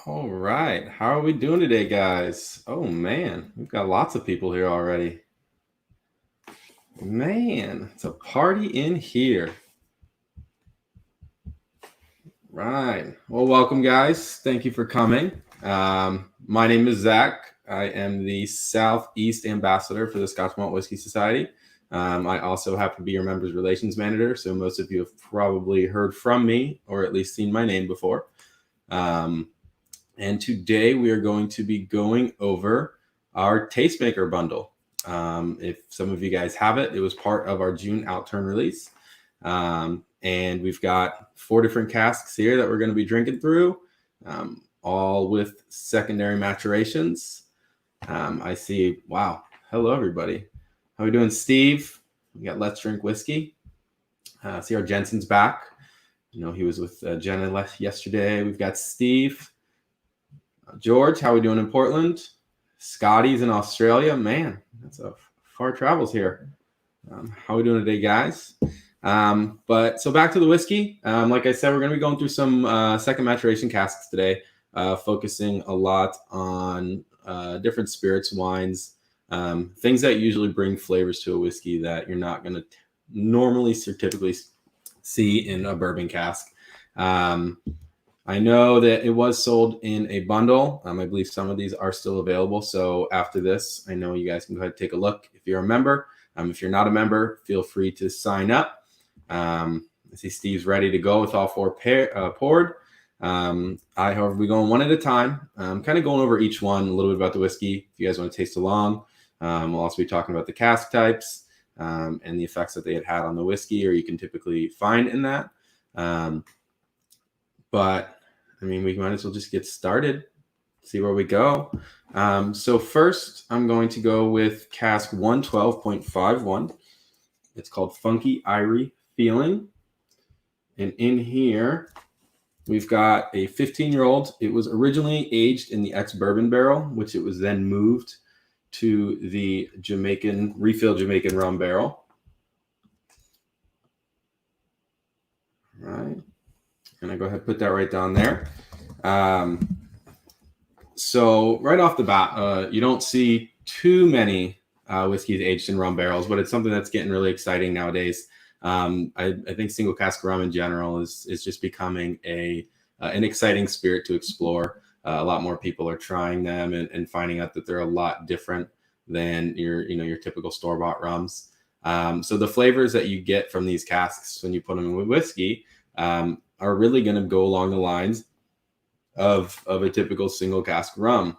All right. How are we doing today, guys? Oh, man. We've got lots of people here already. Man, it's a party in here. Right. Well, welcome, guys. Thank you for coming. My name is Zach. I am the Southeast Ambassador for the Scotch Malt Whiskey Society. I also happen to be your Members Relations Manager, so most of you have probably heard from me or at least seen my name before. And today we are going to be going over our Tastemaker bundle. If some of you guys have it, it was part of our June Outturn release. And we've got 4 different casks here that we're going to be drinking through, all with secondary maturations. I see, wow. Hello, everybody. How are we doing, Steve? We got Let's Drink Whiskey. See our Jensen's back. You know, he was with Jenna yesterday. We've got Steve. George, how are we doing in Portland? Scotty's in Australia. Man, that's a far travels here. How are we doing today, guys? But so back to the whiskey. Like I said, we're going to be going through some second maturation casks today, focusing a lot on different spirits, wines, things that usually bring flavors to a whiskey that you're not going to normally typically see in a bourbon cask. I know that it was sold in a bundle. I believe some of these are still available. So after this, I know you guys can go ahead and take a look if you're a member. If you're not a member, feel free to sign up. I see Steve's ready to go with all 4 poured. However, we go one at a time. Kind of going over each one, a little bit about the whiskey. If you guys want to taste along, we'll also be talking about the cask types and the effects that they had on the whiskey, or you can typically find in that. But I mean, we might as well just get started, see where we go. So first, I'm going to go with cask 112.51. It's called Funky Irie Feeling. And in here, we've got a 15-year-old. It was originally aged in the ex-bourbon barrel, which it was then moved to the refill Jamaican rum barrel. All right. And I go ahead and put that right down there. So right off the bat, you don't see too many whiskeys aged in rum barrels, but it's something that's getting really exciting nowadays. I think single cask rum in general is just becoming an exciting spirit to explore. A lot more people are trying them and finding out that they're a lot different than your typical store-bought rums. So the flavors that you get from these casks when you put them in with whiskey are really going to go along the lines of a typical single cask rum.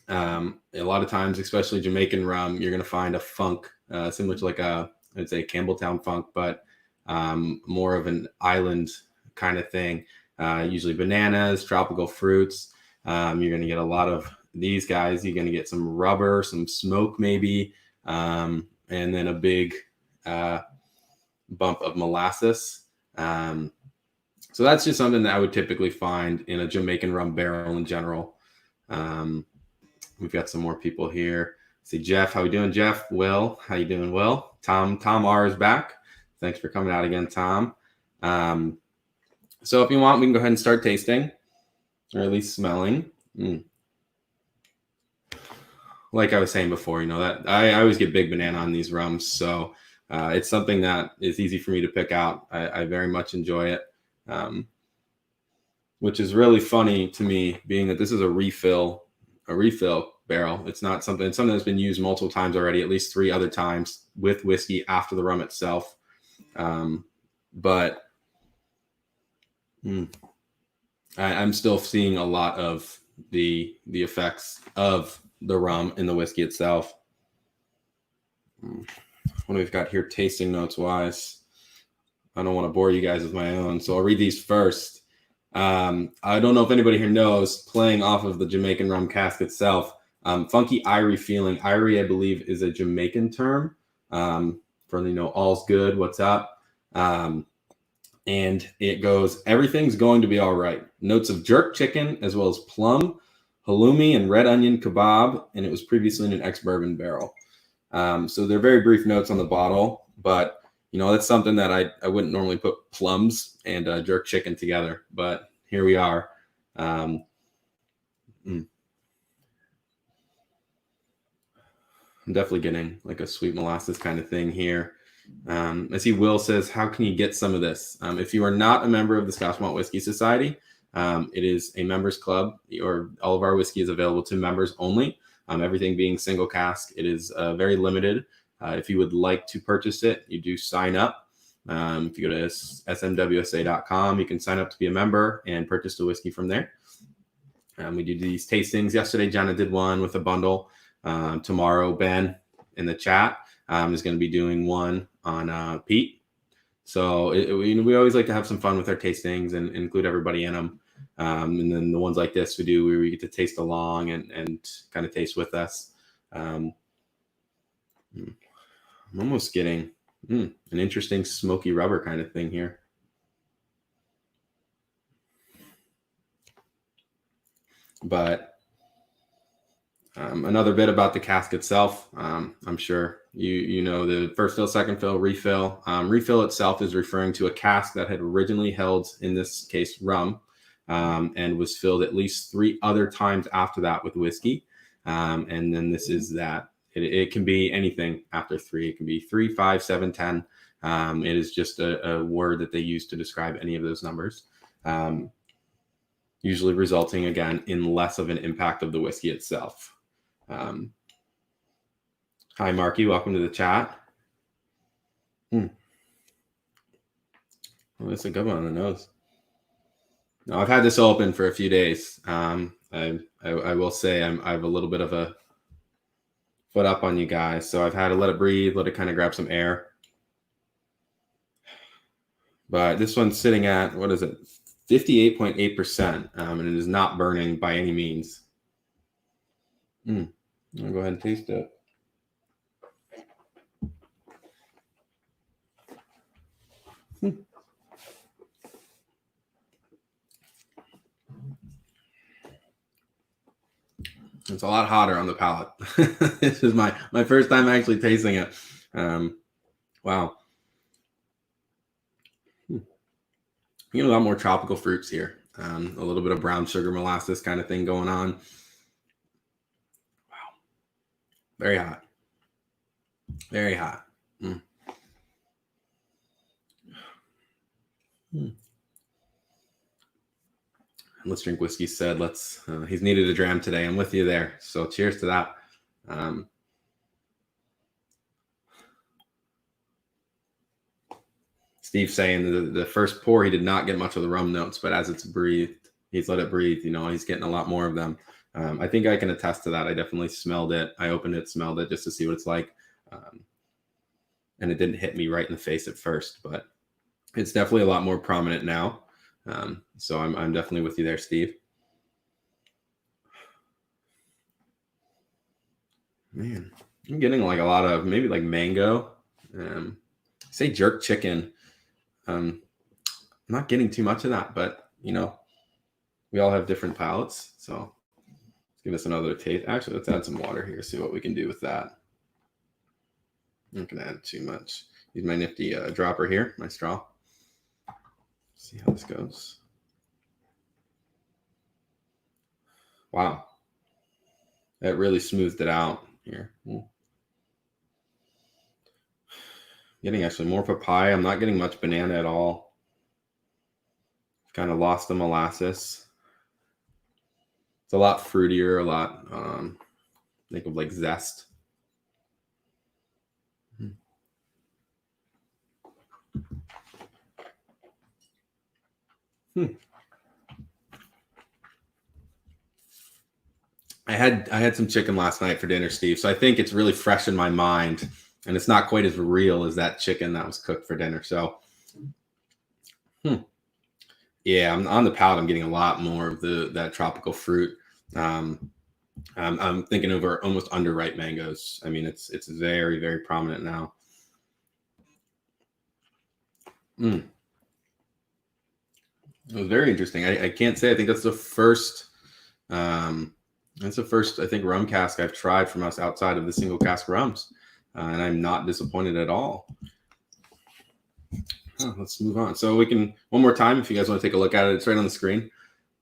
A lot of times, especially Jamaican rum, you're going to find a funk similar to like I'd say Campbelltown funk, but more of an island kind of thing. Usually bananas, tropical fruits. You're going to get a lot of these guys. You're going to get some rubber, some smoke maybe, and then a big bump of molasses. So that's just something that I would typically find in a Jamaican rum barrel in general. We've got some more people here. See Jeff, how you doing, Jeff? Will, how you doing, Will? Tom R is back. Thanks for coming out again, Tom. So if you want, we can go ahead and start tasting, or at least smelling. Like I was saying before, that I always get big banana on these rums, so it's something that is easy for me to pick out. I very much enjoy it. Which is really funny to me, being that this is a refill barrel. It's something that's been used multiple times already, at least 3 other times with whiskey after the rum itself. But I'm still seeing a lot of the effects of the rum in the whiskey itself. What do we've got here tasting notes wise? I don't want to bore you guys with my own, so I'll read these first. I don't know if anybody here knows, playing off of the Jamaican rum cask itself, Funky Irie Feeling. Irie, I believe, is a Jamaican term for, all's good, what's up. And it goes, everything's going to be all right. Notes of jerk chicken, as well as plum, halloumi, and red onion kebab, and it was previously in an ex-bourbon barrel. So they're very brief notes on the bottle, but that's something that I wouldn't normally put plums and jerk chicken together, but here we are. I'm definitely getting like a sweet molasses kind of thing here. I see Will says, how can you get some of this? If you are not a member of the Scotch Malt Whiskey Society, it is a members club, or all of our whiskey is available to members only. Everything being single cask, it is very limited. If you would like to purchase it, you do sign up. If you go to smwsa.com, you can sign up to be a member and purchase the whiskey from there. We do these tastings. Yesterday, Jenna did one with a bundle. Tomorrow, Ben in the chat is going to be doing one on peat. So we always like to have some fun with our tastings and include everybody in them. And then the ones like this we do where we get to taste along and kind of taste with us. I'm almost getting an interesting smoky rubber kind of thing here. But another bit about the cask itself, I'm sure you know the first fill, second fill, refill. Refill itself is referring to a cask that had originally held, in this case, rum, and was filled at least 3 other times after that with whiskey. And then this is that. It can be anything after 3. It can be 3, 5, 7, 10. It is just a word that they use to describe any of those numbers. Usually resulting, again, in less of an impact of the whiskey itself. Hi, Marky. Welcome to the chat. Oh, that's a good one on the nose. Now, I've had this open for a few days. I will say I have a little bit of a foot up on you guys. So I've had to let it breathe, let it kind of grab some air. But this one's sitting at, what is it? 58.8%, and it is not burning by any means. I'll go ahead and taste it. It's a lot hotter on the palate. This is my first time actually tasting it. Wow. You know, a lot more tropical fruits here. A little bit of brown sugar molasses kind of thing going on. Wow. Very hot. Very hot. Let's Drink Whiskey said, he's needed a dram today. I'm with you there. So cheers to that. Steve saying the first pour, he did not get much of the rum notes, but as it's breathed, he's let it breathe. You know, he's getting a lot more of them. I think I can attest to that. I definitely smelled it. I opened it, smelled it just to see what it's like. And it didn't hit me right in the face at first, but it's definitely a lot more prominent now. So I'm definitely with you there, Steve. Man, I'm getting like a lot of maybe like mango. Say jerk chicken. I'm not getting too much of that, but you know, we all have different palates. So let's give us another taste. Actually, let's add some water here, see what we can do with that. I'm not gonna add too much. Use my nifty dropper here, my straw. See how this goes. Wow. That really smoothed it out here. Getting actually more papaya. I'm not getting much banana at all. Kind of lost the molasses. It's a lot fruitier, a lot, think of like zest. I had some chicken last night for dinner, Steve. So I think it's really fresh in my mind, and it's not quite as real as that chicken that was cooked for dinner. So, yeah, I'm on the palate. I'm getting a lot more of that tropical fruit. I'm thinking over almost underripe mangoes. I mean, it's very, very prominent now. It was very interesting. I can't say. I think that's the first. I think, rum cask I've tried from us outside of the single cask rums, and I'm not disappointed at all. Let's move on. So we can, one more time, if you guys want to take a look at it, it's right on the screen.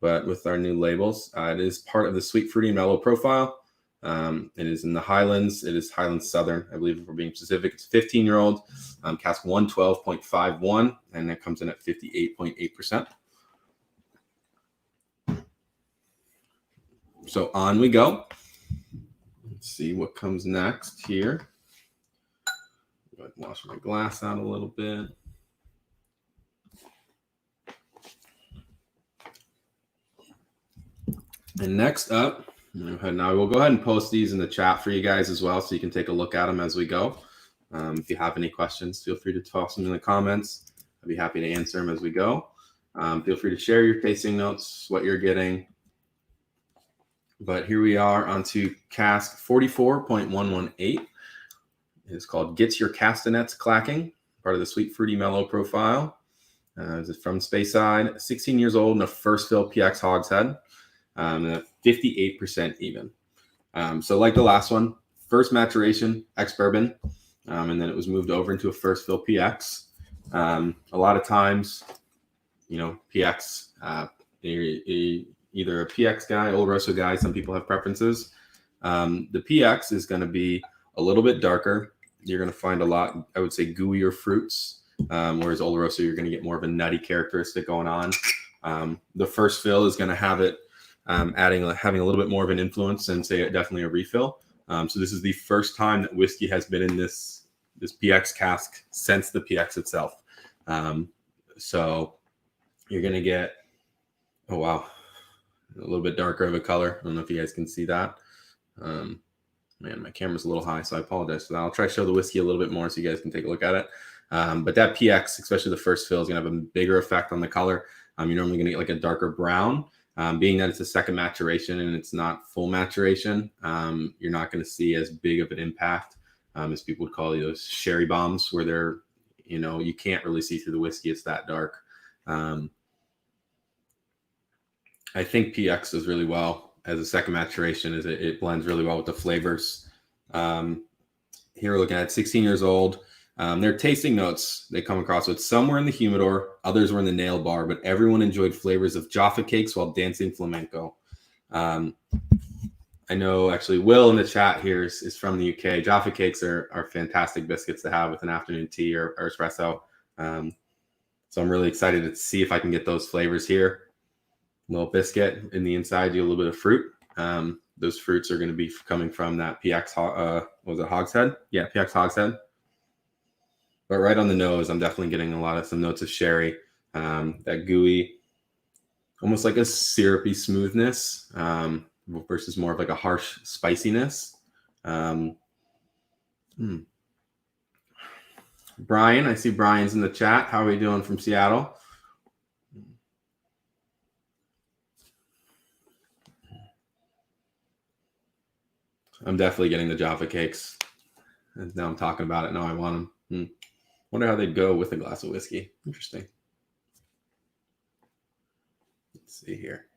but with our new labels. It is part of the sweet, fruity, mellow profile. It is in the Highlands. It is Highlands Southern, I believe, if we're being specific. It's 15-year-old, cask 112.51, and it comes in at 58.8%. So on we go. Let's see what comes next here. Go ahead and wash my glass out a little bit. And next up, now we'll go ahead and post these in the chat for you guys as well, so you can take a look at them as we go. If you have any questions, feel free to toss them in the comments. I'd be happy to answer them as we go. Feel free to share your tasting notes, what you're getting. But here we are onto cask 44.118. It's called Gets Your Castanets Clacking, part of the sweet, fruity, mellow profile. This is from Speyside, 16 years old, and a first fill PX hogshead, 58% even. So like the last one, first maturation, ex-bourbon, and then it was moved over into a first fill PX. A lot of times, PX, either a PX guy, Oloroso guy, some people have preferences. The PX is going to be a little bit darker. You're going to find a lot, I would say, gooier fruits, whereas Oloroso, you're going to get more of a nutty characteristic going on. The first fill is going to have it having a little bit more of an influence and say definitely a refill. So this is the first time that whiskey has been in this PX cask since the PX itself. So you're going to get, oh wow, a little bit darker of a color. I don't know if you guys can see that. Man, my camera's a little high, so I apologize for that. I'll try to show the whiskey a little bit more so you guys can take a look at it. But that PX, especially the first fill, is going to have a bigger effect on the color. You're normally going to get like a darker brown. Being that it's a second maturation and it's not full maturation, you're not going to see as big of an impact as people would call those sherry bombs, where they're, you can't really see through the whiskey. It's that dark. I think PX does really well as a second maturation, as it blends really well with the flavors. Here we're looking at 16 years old. Their tasting notes, they come across with some were in the humidor, others were in the nail bar, but everyone enjoyed flavors of Jaffa cakes while dancing flamenco. I know actually Will in the chat here is from the UK. Jaffa cakes are fantastic biscuits to have with an afternoon tea or espresso. So I'm really excited to see if I can get those flavors here. Little biscuit in the inside, you a little bit of fruit. Those fruits are going to be coming from that PX, was it hogshead? Yeah, PX hogshead. But right on the nose, I'm definitely getting some notes of sherry, that gooey, almost like a syrupy smoothness, versus more of like a harsh spiciness. Brian, I see Brian's in the chat. How are we doing from Seattle? I'm definitely getting the Jaffa cakes. And now I'm talking about it. Now I want them. Wonder how they'd go with a glass of whiskey. Interesting. Let's see here.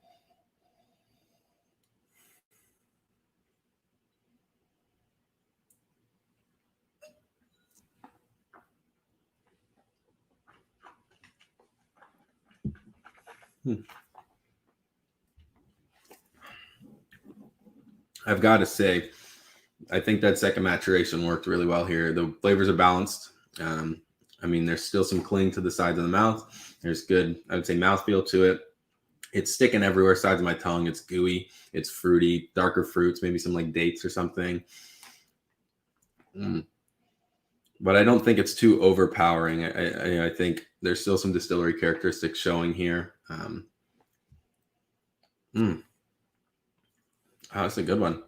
I've got to say, I think that second maturation worked really well here. The flavors are balanced. I mean, there's still some cling to the sides of the mouth. There's good, I would say, mouthfeel to it. It's sticking everywhere, sides of my tongue. It's gooey. It's fruity, darker fruits, maybe some like dates or something. But I don't think it's too overpowering. I think there's still some distillery characteristics showing here. Oh, that's a good one.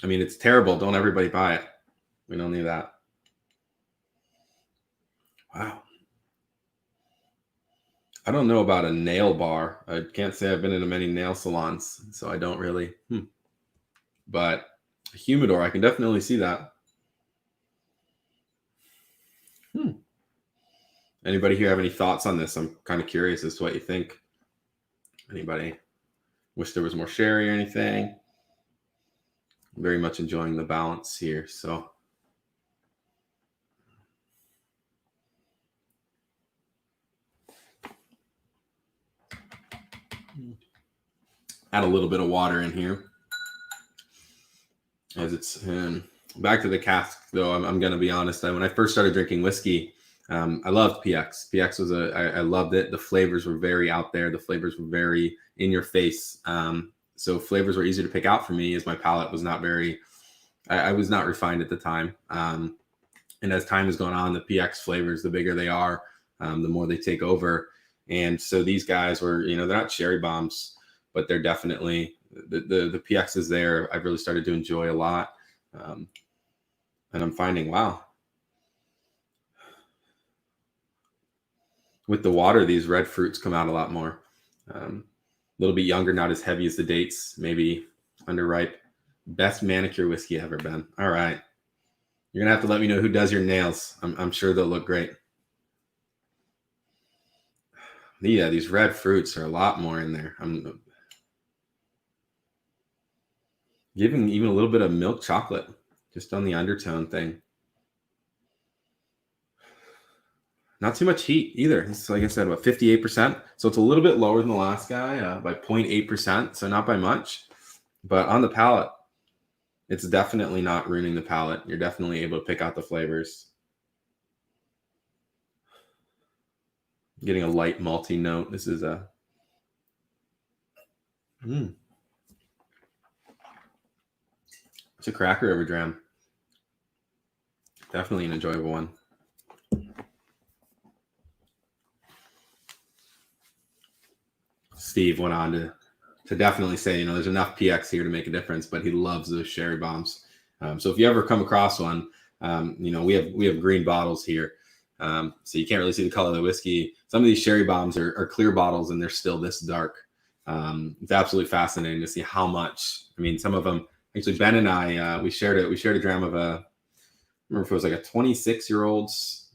I mean, it's terrible. Don't everybody buy it. We don't need that. Wow. I don't know about a nail bar. I can't say I've been in many nail salons, so I don't really. But a humidor, I can definitely see that. Anybody here have any thoughts on this? I'm kind of curious as to what you think. Anybody wish there was more sherry or anything? I'm very much enjoying the balance here. So Add a little bit of water in here. As it's back to the cask, though, I'm going to be honest. When I first started drinking whiskey, I loved PX. PX was I loved it. The flavors were very out there. The flavors were very in your face. So flavors were easy to pick out for me, as my palate was not very, I was not refined at the time. And as time has gone on, the PX flavors, the bigger they are, the more they take over. And so these guys were, they're not cherry bombs, but they're definitely, the PX is there. I've really started to enjoy a lot. And I'm finding, wow, with the water, these red fruits come out a lot more. A little bit younger, not as heavy as the dates, maybe underripe. Best manicure whiskey ever, Ben. All right. You're going to have to let me know who does your nails. I'm sure they'll look great. Yeah, these red fruits are a lot more in there. I'm giving even a little bit of milk chocolate just on the undertone thing. Not too much heat either. It's, like I said, about 58%. So it's a little bit lower than the last guy by 0.8%. So not by much. But on the palate, it's definitely not ruining the palate. You're definitely able to pick out the flavors. Getting a light malty note. This is a... It's a cracker of a dram. Definitely an enjoyable one. Steve went on to definitely say, there's enough PX here to make a difference, but he loves those sherry bombs. So if you ever come across one, we have green bottles here. So you can't really see the color of the whiskey. Some of these sherry bombs are clear bottles and they're still this dark. It's absolutely fascinating to see how much. Some of them, actually Ben and I, we shared a dram of I remember if it was like a 26-year-old's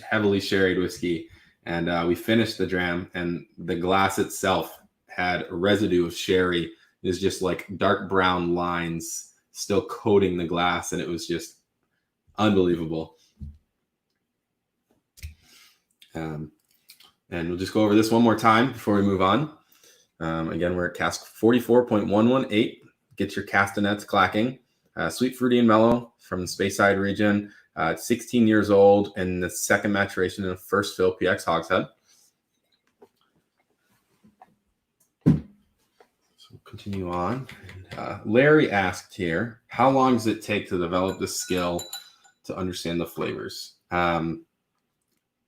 heavily sherried whiskey. And we finished the dram, and the glass itself had a residue of sherry. There's just like dark brown lines still coating the glass, and it was just unbelievable. And we'll just go over this one more time before we move on. Again, we're at cask 44.118. Get your castanets clacking. Sweet, fruity, and mellow from the Speyside region. 16 years old, and the second maturation in the first fill PX hogshead. So we'll continue on. Larry asked here, how long does it take to develop the skill to understand the flavors?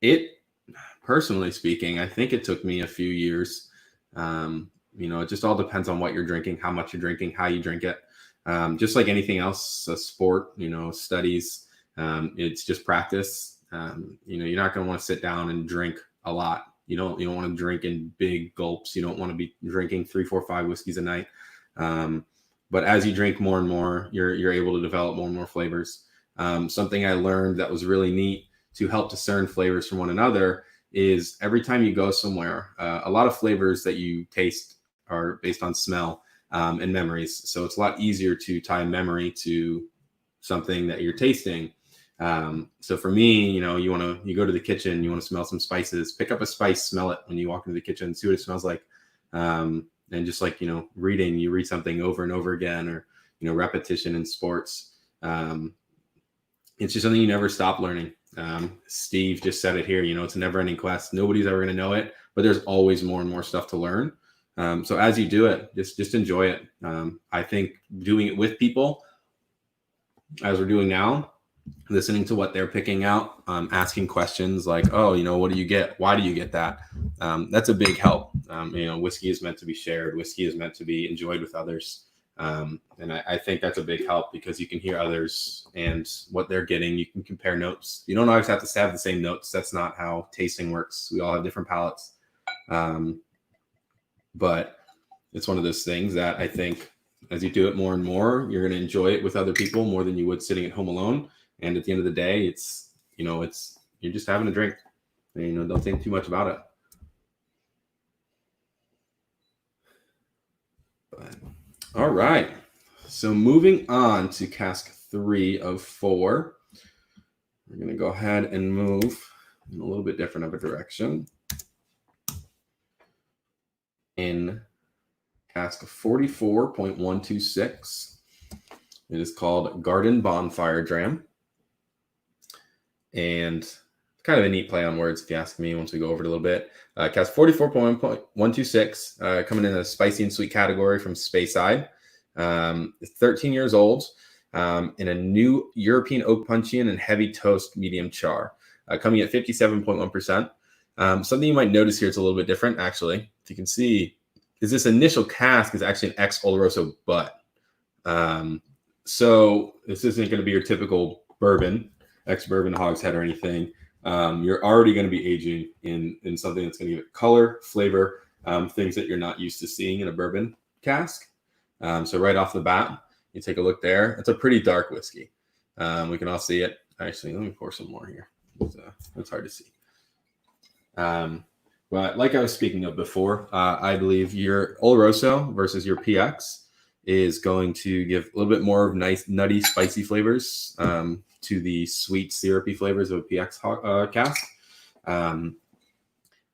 It, personally speaking, I think it took me a few years. It just all depends on what you're drinking, how much you're drinking, how you drink it. Just like anything else, a sport, studies, it's just practice. You're not going to want to sit down and drink a lot. You don't want to drink in big gulps. You don't want to be drinking 3, 4, 5 whiskeys a night. But as you drink more and more, you're able to develop more and more flavors. Something I learned that was really neat to help discern flavors from one another is every time you go somewhere, a lot of flavors that you taste are based on smell and memories. So it's a lot easier to tie memory to something that you're tasting. So for me, you go to the kitchen, you want to smell some spices, pick up a spice, smell it when you walk into the kitchen, see what it smells like. And just like, reading, you read something over and over again, or, repetition in sports. It's just something you never stop learning. Steve just said it here, it's a never ending quest. Nobody's ever going to know it, but there's always more and more stuff to learn. So as you do it, just enjoy it. I think doing it with people, as we're doing now, listening to what they're picking out, asking questions like, oh, what do you get? Why do you get that? That's a big help. Whiskey is meant to be shared. Whiskey is meant to be enjoyed with others. And I think that's a big help because you can hear others and what they're getting. You can compare notes. You don't always have to have the same notes. That's not how tasting works. We all have different palates. But it's one of those things that I think as you do it more and more, you're going to enjoy it with other people more than you would sitting at home alone. And at the end of the day, it's you're just having a drink. And, don't think too much about it. But, all right. So moving on to cask 3 of 4. We're going to go ahead and move in a little bit different of a direction. in cask 44.126. It is called Garden Bonfire Dram. And kind of a neat play on words, if you ask me, once we go over it a little bit. Cask 44.126, coming in a spicy and sweet category from Speyside. It's 13 years old, in a new European oak puncheon and heavy toast medium char, coming at 57.1%. Something you might notice here, it's a little bit different, actually. If you can see, is this initial cask is actually an ex-Oloroso butt. So this isn't going to be your typical bourbon, ex-bourbon hogshead or anything. You're already going to be aging in something that's going to give it color, flavor, things that you're not used to seeing in a bourbon cask. So right off the bat, you take a look there. It's a pretty dark whiskey. We can all see it. Actually, let me pour some more here. It's hard to see. But like I was speaking of before, I believe your Oloroso versus your PX is going to give a little bit more of nice, nutty, spicy flavors to the sweet, syrupy flavors of a PX cask. And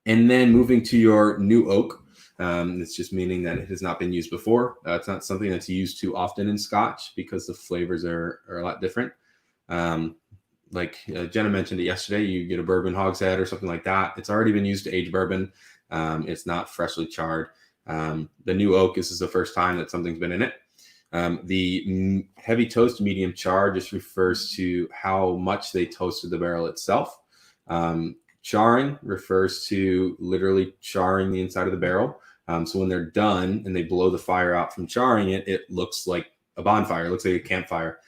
then moving to your new oak, it's just meaning that it has not been used before. It's not something that's used too often in Scotch because the flavors are a lot different. Like Jenna mentioned it yesterday, you get a bourbon hogshead or something like that. It's already been used to age bourbon. It's not freshly charred. The new oak, this is the first time that something's been in it. The heavy toast medium char just refers to how much they toasted the barrel itself. Charring refers to literally charring the inside of the barrel. So when they're done and they blow the fire out from charring it, it looks like a bonfire. It looks like a campfire.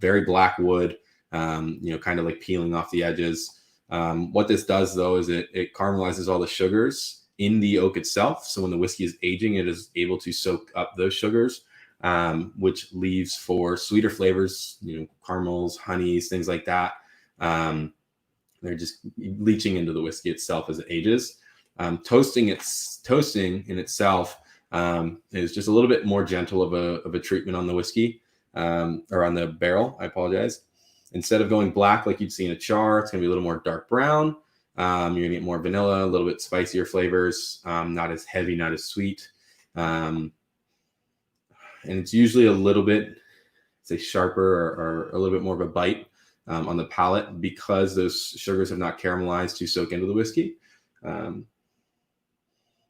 Very black wood, kind of like peeling off the edges. What this does, though, is it caramelizes all the sugars in the oak itself. So when the whiskey is aging, it is able to soak up those sugars, which leaves for sweeter flavors, caramels, honeys, things like that. They're just leaching into the whiskey itself as it ages. Toasting in itself is just a little bit more gentle of a treatment on the whiskey, or on the barrel. I apologize. Instead of going black like you'd see in a char, it's going to be a little more dark brown. You're going to get more vanilla, a little bit spicier flavors, not as heavy, not as sweet. And it's usually a little bit, say, sharper or a little bit more of a bite on the palate because those sugars have not caramelized to soak into the whiskey. And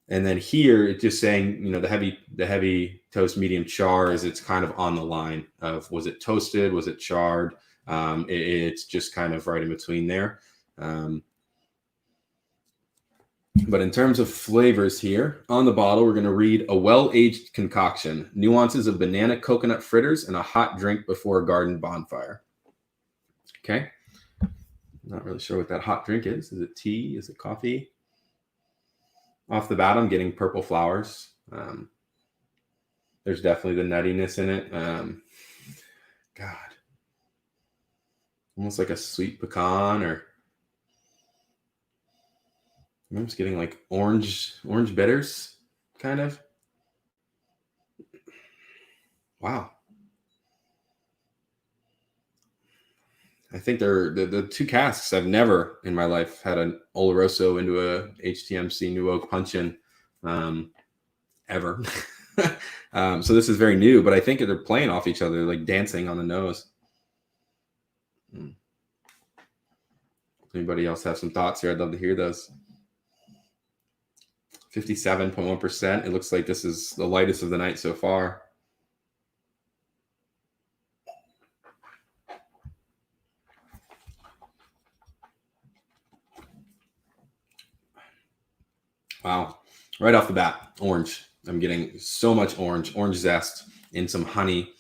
then here, it's just saying, the heavy toast medium char is it's kind of on the line of, was it toasted? Was it charred? It's just kind of right in between there. But in terms of flavors here, on the bottle, we're going to read a well-aged concoction, nuances of banana coconut fritters, and a hot drink before a garden bonfire. Okay. Not really sure what that hot drink is. Is it tea? Is it coffee? Off the bat, I'm getting purple flowers. There's definitely the nuttiness in it. God. Almost like a sweet pecan, or I'm just getting like orange bitters, kind of. Wow. I think they're the two casks I've never in my life had an Oloroso into a HTMC New Oak puncheon ever. So this is very new, but I think they're playing off each other, like dancing on the nose. Anybody else have some thoughts here? I'd love to hear those. 57.1%. It looks like this is the lightest of the night so far. Wow. Right off the bat, orange. I'm getting so much orange zest, and some honey.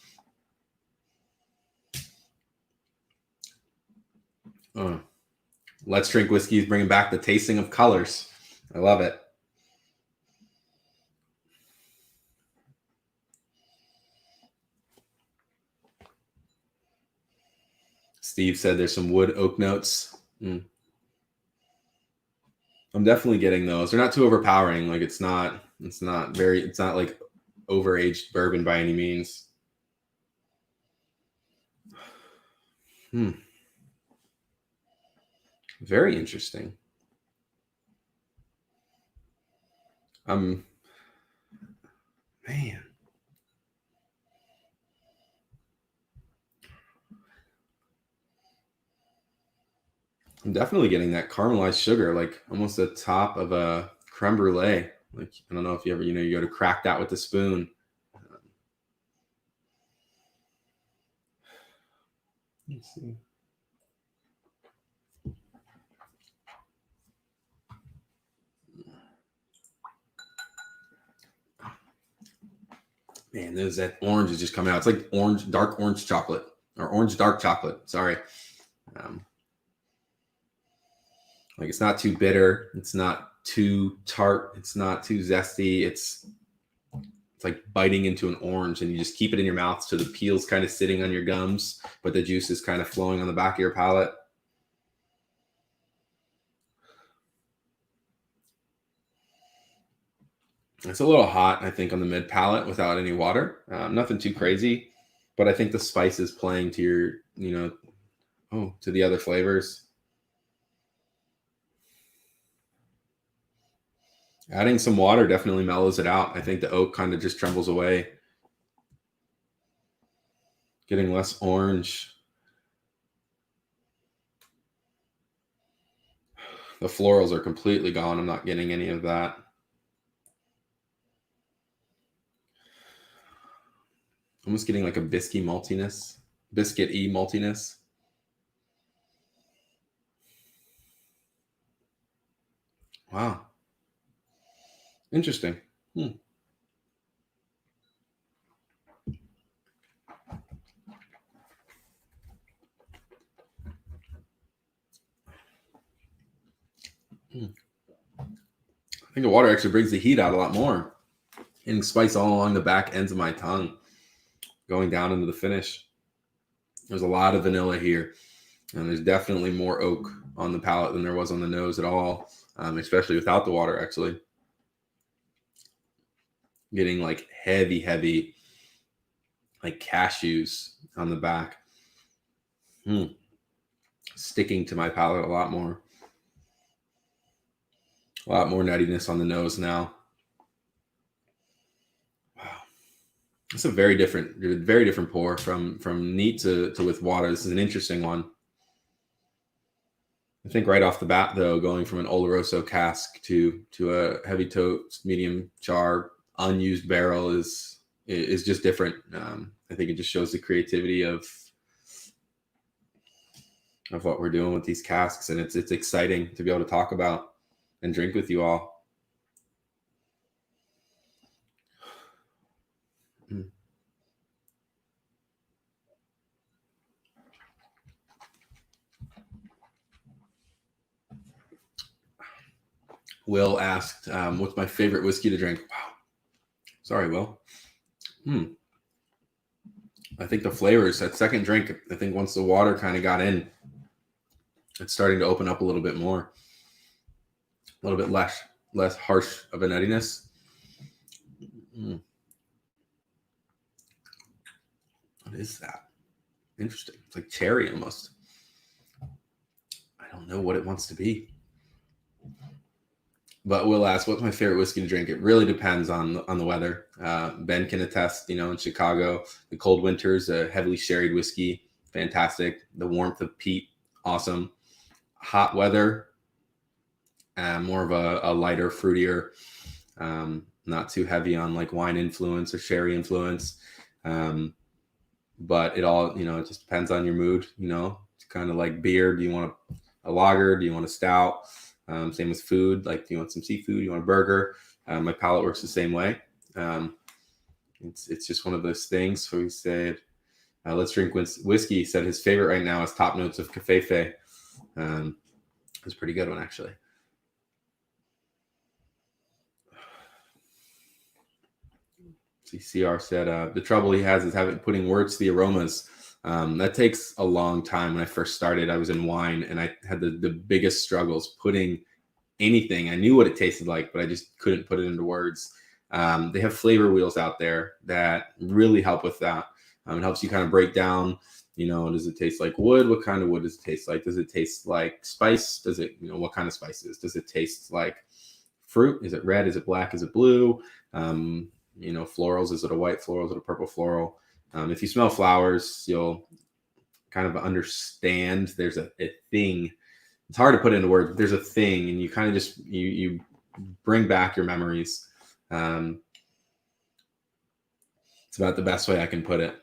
Let's Drink Whiskies bringing back the tasting of colors. I love it. Steve said there's some wood oak notes. I'm definitely getting those. They're not too overpowering. Like it's not like overaged bourbon by any means. Very interesting. I'm Man. I'm definitely getting that caramelized sugar, like almost the top of a creme brulee. Like, I don't know if you ever, you go to crack that with a spoon. Let's see. Man, that orange is just coming out. It's like dark orange chocolate, or orange dark chocolate. Sorry. Like, it's not too bitter. It's not too tart. It's not too zesty. It's like biting into an orange, and you just keep it in your mouth so the peel's kind of sitting on your gums, but the juice is kind of flowing on the back of your palate. It's a little hot, I think, on the mid palate without any water. Nothing too crazy, but I think the spice is playing to your, to the other flavors. Adding some water definitely mellows it out. I think the oak kind of just trembles away. Getting less orange. The florals are completely gone. I'm not getting any of that. Almost getting like a biscuity maltiness. Biscuit-y maltiness. Wow. Interesting. I think the water actually brings the heat out a lot more. And spice all along the back ends of my tongue, going down into the finish. There's a lot of vanilla here, and there's definitely more oak on the palate than there was on the nose at all, especially without the water, actually. Getting like heavy, like cashews on the back. Sticking to my palate a lot more. A lot more nuttiness on the nose now. Wow. It's a very different pour from neat to with water. This is an interesting one. I think right off the bat, though, going from an Oloroso cask to a heavy toast, medium char, unused barrel is just different. I think it just shows the creativity of what we're doing with these casks, and it's exciting to be able to talk about and drink with you all. Will asked, what's my favorite whiskey to drink? Wow. Sorry, Will. I think the flavors, that second drink, I think once the water kind of got in, it's starting to open up a little bit more. A little bit less harsh of a nuttiness. What is that? Interesting. It's like cherry almost. I don't know what it wants to be. But Will ask, what's my favorite whiskey to drink? It really depends on the weather. Ben can attest, in Chicago, the cold winters, a heavily sherried whiskey, fantastic. The warmth of peat, awesome. Hot weather, more of a lighter, fruitier, not too heavy on like wine influence or sherry influence. But it all, it just depends on your mood, It's kind of like beer. Do you want a lager? Do you want a stout? Same with food. Like, do you want some seafood? Do you want a burger? My palate works the same way. It's just one of those things. So he said, let's drink whiskey. He said his favorite right now is Top Notes of Cafefe. It's a pretty good one, actually. CR said, the trouble he has is putting words to the aromas. That takes a long time. When I first started, I was in wine, and I had the biggest struggles putting anything. I knew what it tasted like, but I just couldn't put it into words. They have flavor wheels out there that really help with that. It helps you kind of break down, does it taste like wood? What kind of wood does it taste like? Does it taste like spice? Does it, what kind of spices? Does it taste like fruit? Is it red? Is it black? Is it blue? florals. Is it a white floral? Is it a purple floral? If you smell flowers, you'll kind of understand there's a thing. It's hard to put into words, but there's a thing, and you kind of just you bring back your memories. It's about the best way I can put it.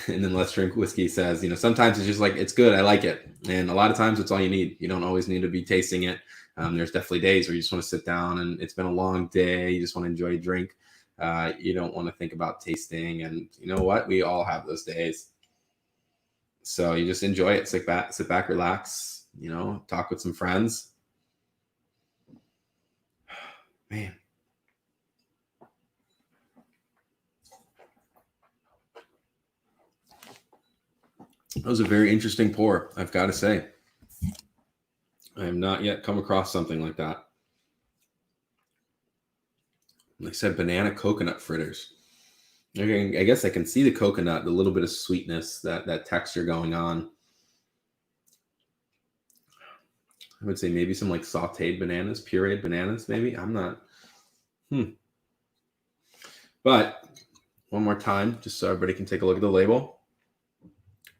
And then Let's Drink Whiskey says, sometimes it's just like, it's good, I like it. And a lot of times it's all you need. You don't always need to be tasting it. There's definitely days where you just want to sit down and it's been a long day. You just want to enjoy a drink. You don't want to think about tasting. And you know what? We all have those days. So you just enjoy it. Sit back, relax, talk with some friends. Man. That was a very interesting pour, I've got to say. I have not yet come across something like that. Like I said, banana coconut fritters. I guess I can see the coconut, the little bit of sweetness, that texture going on. I would say maybe some like sauteed bananas, pureed bananas, maybe. I'm not. But one more time, just so everybody can take a look at the label.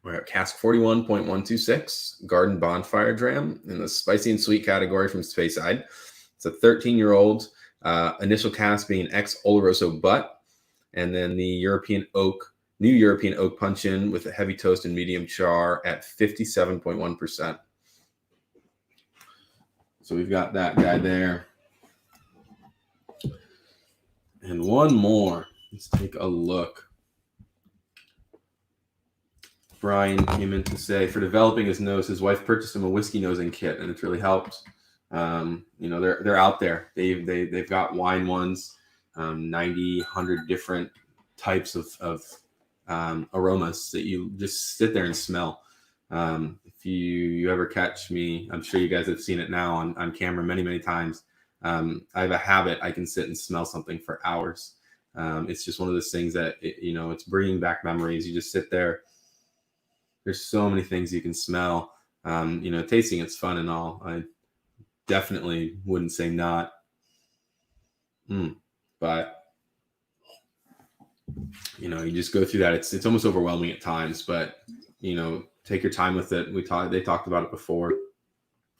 We're at Cask 41.126, Garden Bonfire Dram in the spicy and sweet category from Speyside. It's a 13-year-old, initial cask being ex-Oloroso butt, and then the new European oak punch-in with a heavy toast and medium char at 57.1%. So we've got that guy there. And one more. Let's take a look. Brian came in to say, for developing his nose, his wife purchased him a whiskey nosing kit, and it's really helped. They're out there. They've got wine ones, 90, 100 different types of aromas that you just sit there and smell. If you ever catch me, I'm sure you guys have seen it now on camera many, many times. I have a habit. I can sit and smell something for hours. It's just one of those things that, it's bringing back memories. You just sit there. There's so many things you can smell. Tasting it's fun and all. I definitely wouldn't say not. But you just go through that. It's almost overwhelming at times, but take your time with it. They talked about it before.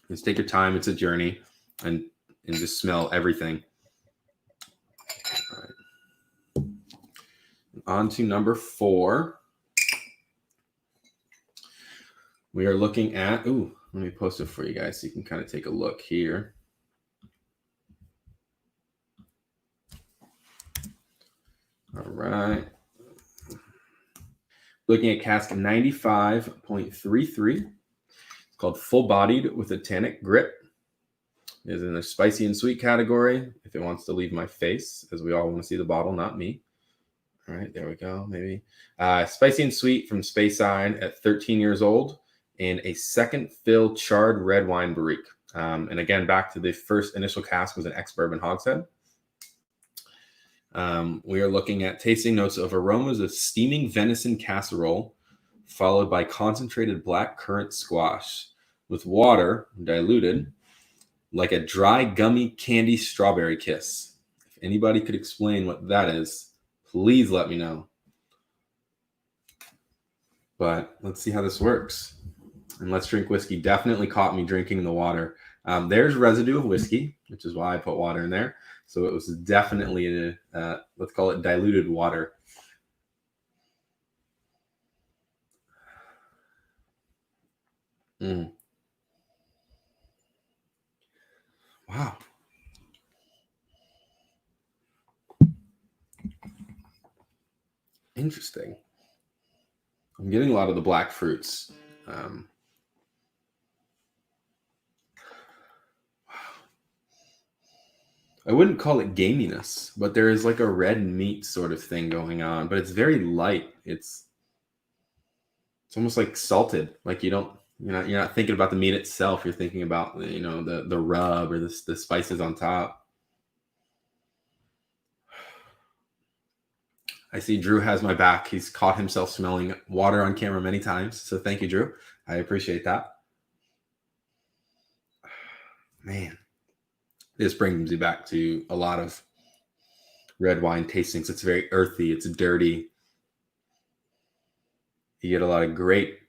Just take your time. It's a journey, and just smell everything. All right. On to number 4. We are looking at, let me post it for you guys so you can kind of take a look here. All right. Looking at cask 95.33. It's called Full-bodied with a tannic grip. It is in the spicy and sweet category. If it wants to leave my face, as we all want to see the bottle, not me. All right, there we go, maybe. Spicy and sweet from Speyside at 13 years old. In a second fill charred red wine barrique. And again, back to the first initial cask was an ex-bourbon hogshead. We are looking at tasting notes of aromas of steaming venison casserole, followed by concentrated black currant squash with water diluted like a dry gummy candy strawberry kiss. If anybody could explain what that is, please let me know. But let's see how this works. And Let's Drink Whiskey definitely caught me drinking the water. There's residue of whiskey, which is why I put water in there. So it was definitely, let's call it diluted water. Wow. Interesting. I'm getting a lot of the black fruits. I wouldn't call it gaminess, but there is like a red meat sort of thing going on, but it's very light. It's almost like salted. Like you're not thinking about the meat itself. You're thinking about the rub or the spices on top. I see Drew has my back. He's caught himself smelling water on camera many times. So thank you, Drew. I appreciate that. Man. This brings me back to a lot of red wine tastings. It's very earthy. It's dirty. You get a lot of grape.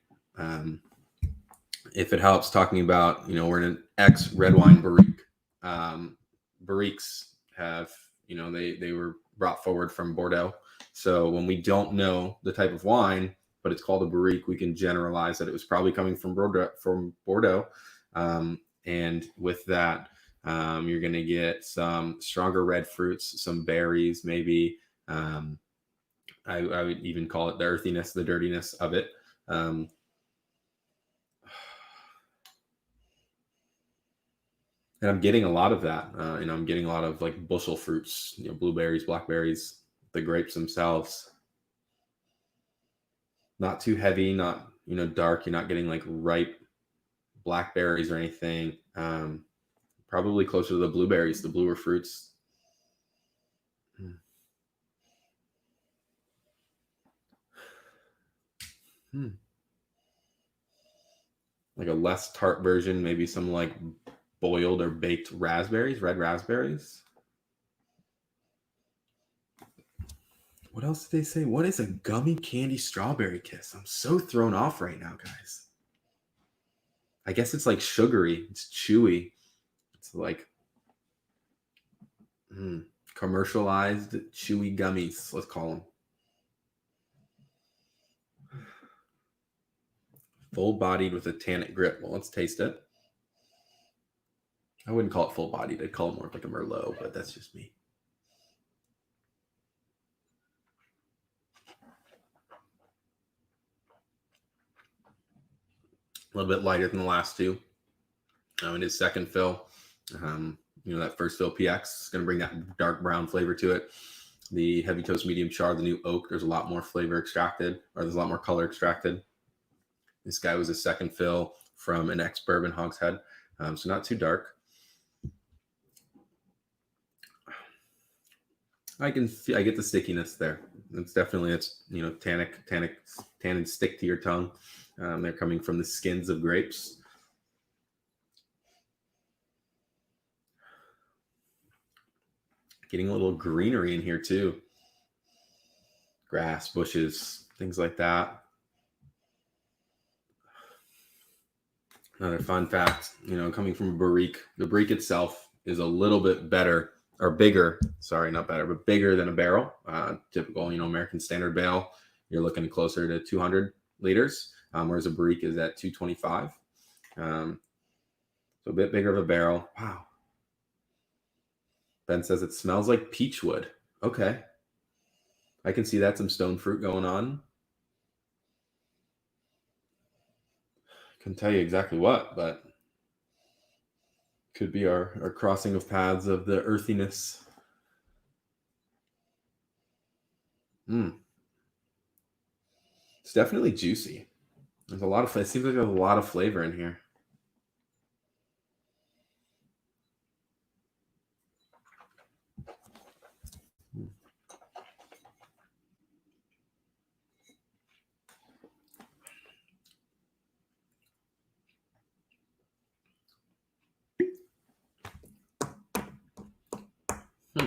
If it helps, talking about, we're in an ex red wine barrique. Barriques have, they were brought forward from Bordeaux. So when we don't know the type of wine, but it's called a barrique, we can generalize that it was probably coming from Bordeaux. And with that, you're going to get some stronger red fruits, some berries, maybe. I would even call it the earthiness, the dirtiness of it. And I'm getting a lot of that. I'm getting a lot of like bushel fruits, blueberries, blackberries, the grapes themselves. Not too heavy, not, dark. You're not getting like ripe blackberries or anything. Probably closer to the blueberries, the bluer fruits. Like a less tart version, maybe some like boiled or baked raspberries, red raspberries. What else did they say? What is a gummy candy strawberry kiss? I'm so thrown off right now, guys. I guess it's like sugary. It's chewy. It's like commercialized chewy gummies, let's call them. Full-bodied with a tannic grip. Well, let's taste it. I wouldn't call it full-bodied. I'd call it more like a Merlot, but that's just me. A little bit lighter than the last two. In his second fill, that first fill PX is going to bring that dark brown flavor to it. The heavy toast medium char, the new oak, there's a lot more flavor extracted, or there's a lot more color extracted. This guy was a second fill from an ex-bourbon hogshead, so not too dark. I get the stickiness there. It's definitely, tannins stick to your tongue. They're coming from the skins of grapes. Getting a little greenery in here too. Grass, bushes, things like that. Another fun fact, coming from a barrique, the barrique itself is a little bit better or bigger. Sorry, not better, but bigger than a barrel. Typical, American standard barrel, you're looking closer to 200 liters, whereas a barrique is at 225. So a bit bigger of a barrel. Wow. Ben says it smells like peach wood. Okay. I can see that, some stone fruit going on. Couldn't tell you exactly what, but could be our crossing of paths of the earthiness. It's definitely juicy. There's a lot of, it seems like there's a lot of flavor in here. Hmm.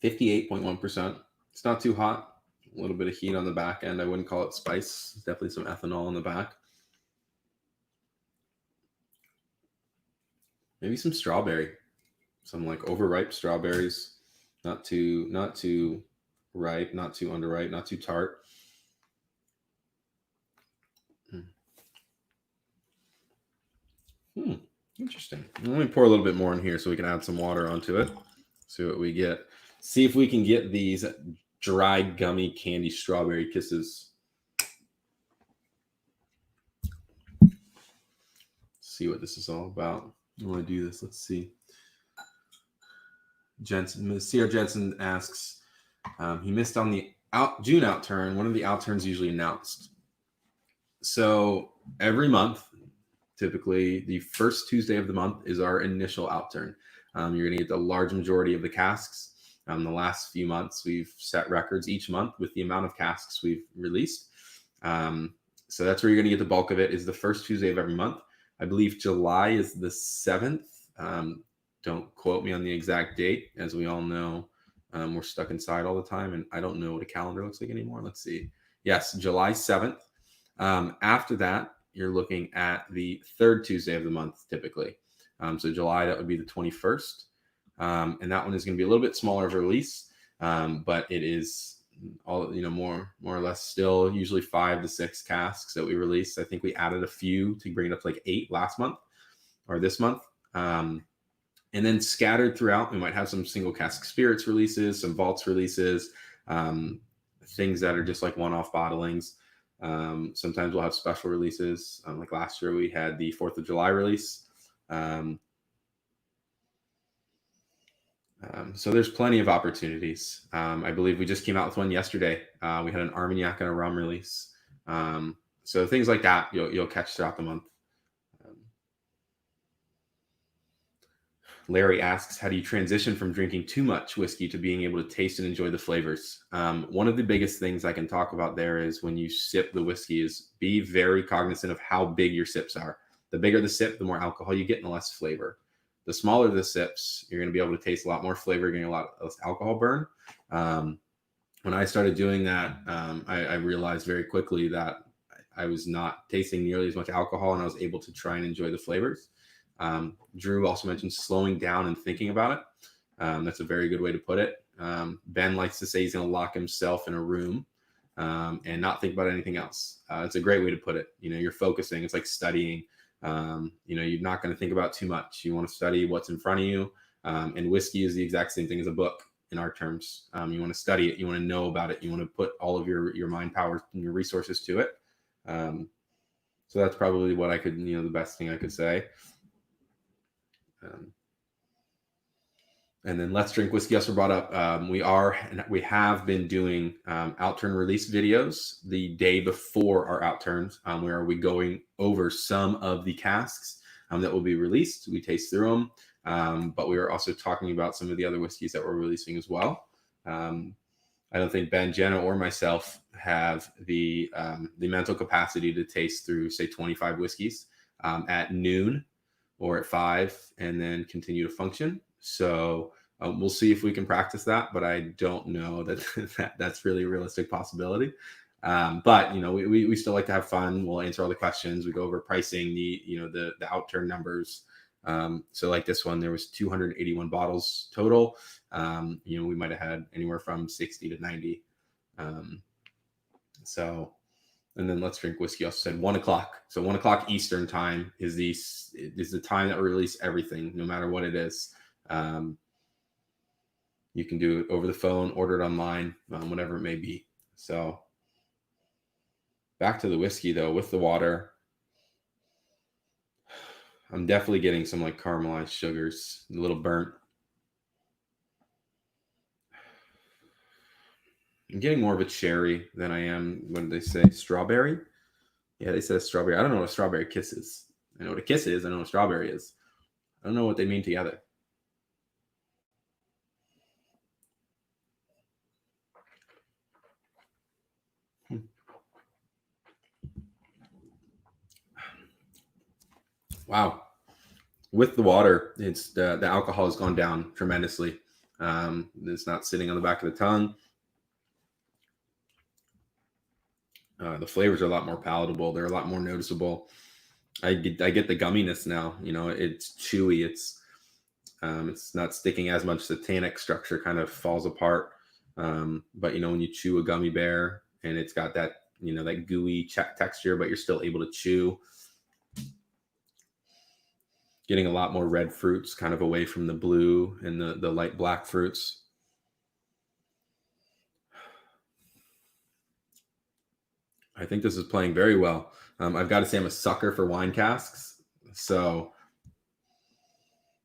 58.1%. It's not too hot. A little bit of heat on the back end. I wouldn't call it spice. Definitely some ethanol in the back. Maybe some strawberry. Some like overripe strawberries. Not too ripe, not too underripe, not too tart. Interesting. Let me pour a little bit more in here so we can add some water onto it. See what we get. See if we can get these dry gummy candy strawberry kisses. See what this is all about. I want to do this. Let's see. C.R. Jensen asks, he missed on the June Outturn. When are the Outturns usually announced? So every month, typically the first Tuesday of the month is our initial Outturn. You're going to get the large majority of the casks. The last few months, we've set records each month with the amount of casks we've released. So that's where you're going to get the bulk of it, is the first Tuesday of every month. I believe July is the 7th. Don't quote me on the exact date. As we all know, we're stuck inside all the time, and I don't know what a calendar looks like anymore. Let's see. Yes, July 7th. After that, you're looking at the third Tuesday of the month, typically. So July, that would be the 21st. And that one is going to be a little bit smaller of a release, but it is all, more or less still usually 5 to 6 casks that we release. I think we added a few to bring it up to like 8 last month or this month. And then scattered throughout, we might have some single cask spirits releases, some vaults releases, things that are just like one-off bottlings. Sometimes we'll have special releases. Like last year, we had the 4th of July release. So there's plenty of opportunities. I believe we just came out with one yesterday. We had an Armagnac and a rum release. So things like that you'll catch throughout the month. Larry asks, how do you transition from drinking too much whiskey to being able to taste and enjoy the flavors? One of the biggest things I can talk about there is when you sip the whiskey is be very cognizant of how big your sips are. The bigger the sip, the more alcohol you get and the less flavor. The smaller the sips, you're going to be able to taste a lot more flavor, getting a lot less alcohol burn. When I started doing that, I realized very quickly that I was not tasting nearly as much alcohol, and I was able to try and enjoy the flavors. Drew also mentioned slowing down and thinking about it. That's a very good way to put it. Ben likes to say he's going to lock himself in a room and not think about anything else. It's a great way to put it. You're focusing. It's like studying. You're not going to think about too much. You want to study what's in front of you. And whiskey is the exact same thing as a book in our terms. You want to study it. You want to know about it. You want to put all of your mind power and your resources to it. So that's probably what I could, the best thing I could say. And then Let's Drink Whiskey also brought up. We have been doing Outturn release videos the day before our Outturns, where we going over some of the casks that will be released. We taste through them, but we are also talking about some of the other whiskeys that we're releasing as well. I don't think Ben, Jenna, or myself have the mental capacity to taste through, say, 25 whiskeys at noon or at 5 and then continue to function. So we'll see if we can practice that, but I don't know that's really a realistic possibility. But we still like to have fun. We'll answer all the questions. We go over pricing, the Outturn numbers. So like this one, there was 281 bottles total. We might have had anywhere from 60 to 90. And then Let's Drink Whiskey also said 1 o'clock. So 1 o'clock Eastern time is the time that we release everything, no matter what it is. You can do it over the phone, order it online, whatever it may be. So back to the whiskey though, with the water, I'm definitely getting some like caramelized sugars, a little burnt. I'm getting more of a cherry than I am, what did they say, strawberry? Yeah, they said strawberry. I don't know what a strawberry kiss is. I know what a kiss is. I know what a strawberry is. I don't know what they mean together. Wow. With the water, it's the alcohol has gone down tremendously. It's not sitting on the back of the tongue. The flavors are a lot more palatable. They're a lot more noticeable. I get the gumminess now. It's chewy. It's not sticking as much. The tannic structure kind of falls apart. But when you chew a gummy bear and it's got that that gooey texture, but you're still able to chew. Getting a lot more red fruits, kind of away from the blue and the light black fruits. I think this is playing very well. I've got to say I'm a sucker for wine casks, so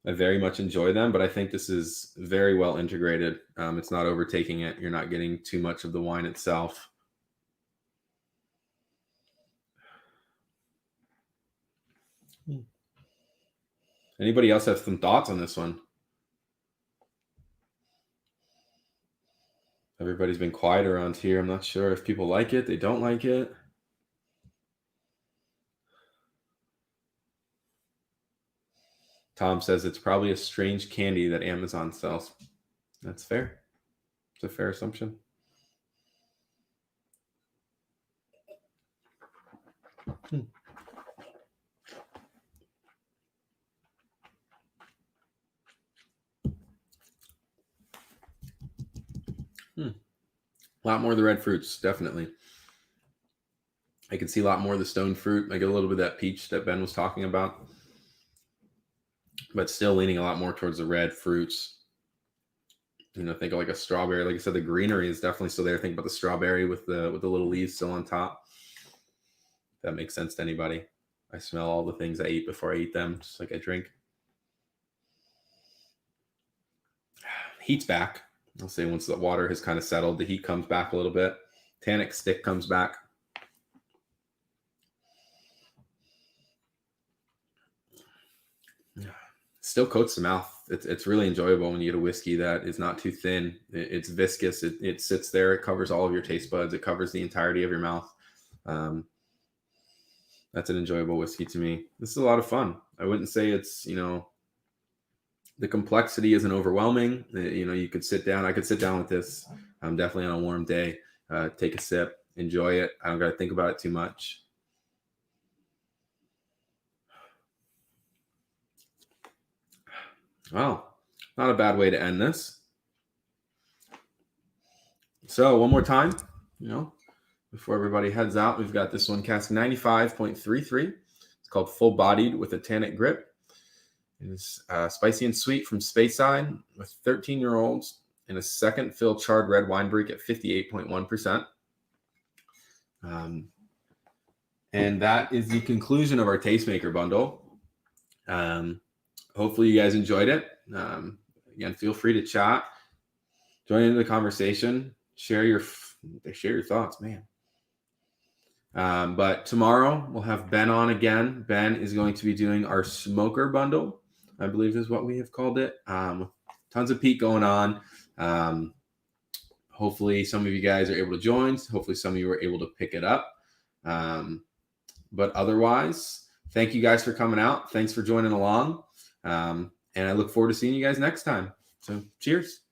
I very much enjoy them, but I think this is very well integrated. It's not overtaking it. You're not getting too much of the wine itself. Anybody else have some thoughts on this one? Everybody's been quiet around here. I'm not sure if people like it. They don't like it. Tom says it's probably a strange candy that Amazon sells. That's fair. It's a fair assumption. A lot more of the red fruits, definitely. I can see a lot more of the stone fruit. I get a little bit of that peach that Ben was talking about, but still leaning a lot more towards the red fruits. You know, think of like a strawberry. Like I said, the greenery is definitely still there. Think about the strawberry with the little leaves still on top. If that makes sense to anybody. I smell all the things I eat before I eat them, just like I drink. Heat's back. I'll say once the water has kind of settled, the heat comes back a little bit. Tannic stick comes back. Still coats the mouth. It's really enjoyable when you get a whiskey that is not too thin. It's viscous. It sits there. It covers all of your taste buds. It covers the entirety of your mouth. That's an enjoyable whiskey to me. This is a lot of fun. I wouldn't say it's, you know, the complexity isn't overwhelming. You know, you could sit down. I could sit down with this. Definitely on a warm day. Take a sip, enjoy it. I don't got to think about it too much. Well, not a bad way to end this. So one more time, you know, before everybody heads out, we've got this one, Cask 95.33. It's called Full-bodied with a tannic grip. It is spicy and sweet from Speyside with 13-year-olds in a second fill charred red wine barrique at 58.1%. And that is the conclusion of our Tastemaker bundle. Hopefully you guys enjoyed it. Again, feel free to chat, join into the conversation, share your thoughts, man. But tomorrow we'll have Ben on again. Ben is going to be doing our smoker bundle, I believe is what we have called it. Tons of peak going on. Hopefully some of you guys are able to join. Hopefully some of you were able to pick it up. But otherwise, thank you guys for coming out. Thanks for joining along. And I look forward to seeing you guys next time. So cheers.